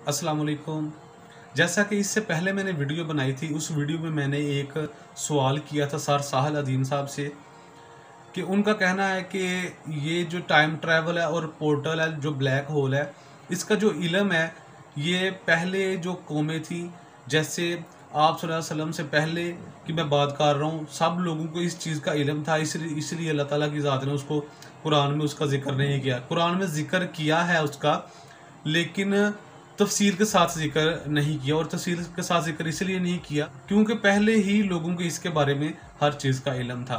अस्सलाम वालेकुम। जैसा कि इससे पहले मैंने वीडियो बनाई थी, उस वीडियो में मैंने एक सवाल किया था सर साहिल अदीम साहब से कि उनका कहना है कि ये जो टाइम ट्रैवल है और पोर्टल है, जो ब्लैक होल है, इसका जो इल्म है ये पहले जो कौमें थी, जैसे आप सल्लल्लाहु अलैहि वसल्लम से पहले की मैं बात कर रहा हूँ, सब लोगों को इस चीज़ का इल्म था। इसलिए अल्लाह ताला की ज़ात ने उसको कुरान में उसका जिक्र नहीं किया। कुरान में जिक्र किया है उसका, लेकिन तफसील के साथ जिक्र नहीं किया। और तफसील के साथ जिक्र इसलिए नहीं किया क्योंकि पहले ही लोगों को इसके बारे में हर चीज़ का इल्म था।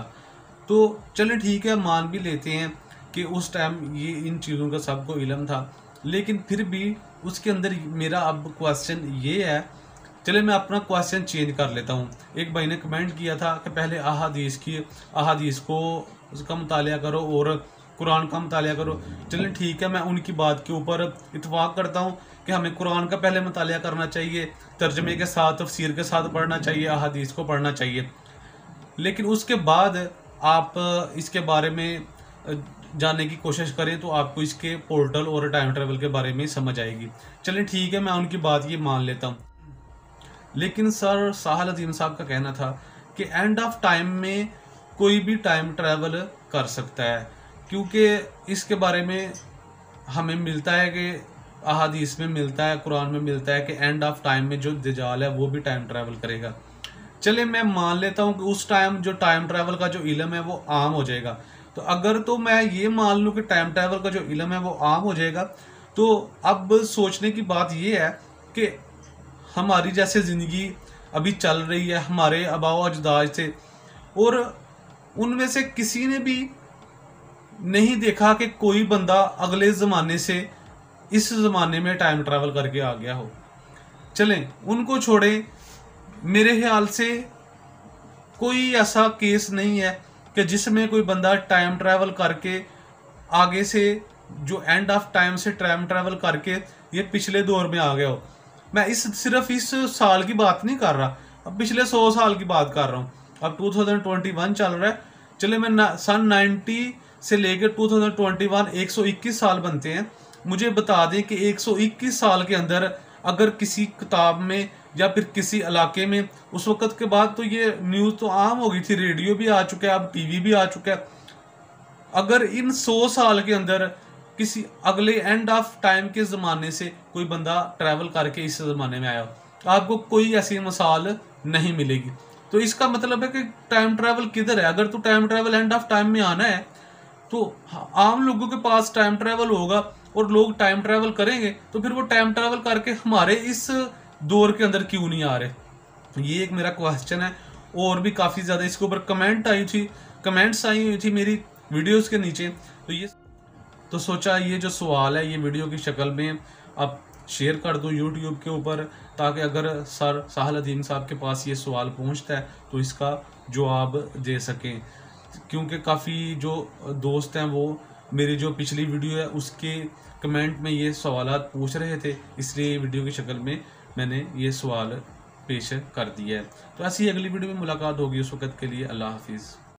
तो चलें ठीक है, मान भी लेते हैं कि उस टाइम ये इन चीज़ों का सबको इल्म था, लेकिन फिर भी उसके अंदर मेरा अब क्वेश्चन ये है। चले मैं अपना क्वेश्चन चेंज कर लेता हूँ। एक भाई ने कमेंट किया था कि पहले अहादीस को उसका मुतालिया करो और कुरान का मुतालिया करो। चलें ठीक है, मैं उनकी बात के ऊपर इत्फाक करता हूँ कि हमें कुरान का पहले मुतालिया करना चाहिए, तर्जमे के साथ तफसीर के साथ पढ़ना चाहिए, अहादीस को पढ़ना चाहिए, लेकिन उसके बाद आप इसके बारे में जानने की कोशिश करें तो आपको इसके पोर्टल और टाइम ट्रेवल के बारे में समझ आएगी। चलें ठीक है, मैं उनकी बात ये मान लेता हूँ। लेकिन सर साहिल अदीम साहब का कहना था कि एंड ऑफ टाइम में कोई भी टाइम ट्रैवल कर सकता है, क्योंकि इसके बारे में हमें मिलता है कि अहादीस में मिलता है, कुरान में मिलता है कि एंड ऑफ टाइम में जो दज्जाल है वो भी टाइम ट्रैवल करेगा। चले मैं मान लेता हूँ कि उस टाइम जो टाइम ट्रैवल का जो इल्म है वो आम हो जाएगा। तो अगर तो मैं ये मान लूँ कि टाइम ट्रैवल का जो इल्म है वो आम हो जाएगा, तो अब सोचने की बात ये है कि हमारी जैसे ज़िंदगी अभी चल रही है हमारे आबाओ अजदाद से, और उनमें से किसी ने भी नहीं देखा कि कोई बंदा अगले ज़माने से इस ज़माने में टाइम ट्रैवल करके आ गया हो। चलें उनको छोड़ें, मेरे ख्याल से कोई ऐसा केस नहीं है कि जिसमें कोई बंदा टाइम ट्रैवल करके आगे से जो एंड ऑफ टाइम से टाइम ट्रैवल करके ये पिछले दौर में आ गया हो। मैं सिर्फ इस साल की बात नहीं कर रहा, अब पिछले 100 साल की बात कर रहा हूँ। अब 2021 चल रहा है। चले मैं सन 90 से लेकर 2021 121 साल बनते हैं। मुझे बता दें कि 121 साल के अंदर अगर किसी किताब में या फिर किसी इलाके में, उस वक़्त के बाद तो ये न्यूज़ तो आम हो गई थी, रेडियो भी आ चुका है, अब टीवी भी आ चुका है। अगर इन 100 साल के अंदर किसी अगले एंड ऑफ टाइम के ज़माने से कोई बंदा ट्रैवल करके इस ज़माने में आया, आपको कोई ऐसी मिसाल नहीं मिलेगी। तो इसका मतलब है कि टाइम ट्रैवल किधर है? अगर तो time travel end of time में आना है तो आम लोगों के पास टाइम ट्रैवल होगा और लोग टाइम ट्रैवल करेंगे, तो फिर वो टाइम ट्रैवल करके हमारे इस दौर के अंदर क्यों नहीं आ रहे? तो ये एक मेरा क्वेश्चन है। और भी काफ़ी ज़्यादा इसके ऊपर कमेंट्स आई हुई थी मेरी वीडियोस के नीचे। तो सोचा ये जो सवाल है ये वीडियो की शक्ल में अब शेयर कर दूं यूट्यूब के ऊपर, ताकि अगर सर साहिल अदीम साहब के पास ये सवाल पहुंचता है तो इसका जवाब दे सकें। क्योंकि काफ़ी जो दोस्त हैं वो मेरी जो पिछली वीडियो है उसके कमेंट में ये सवालात पूछ रहे थे, इसलिए वीडियो की शक्ल में मैंने ये सवाल पेश कर दिया है। तो ऐसी अगली वीडियो में मुलाकात होगी, उस वक़्त के लिए अल्लाह हाफिज़।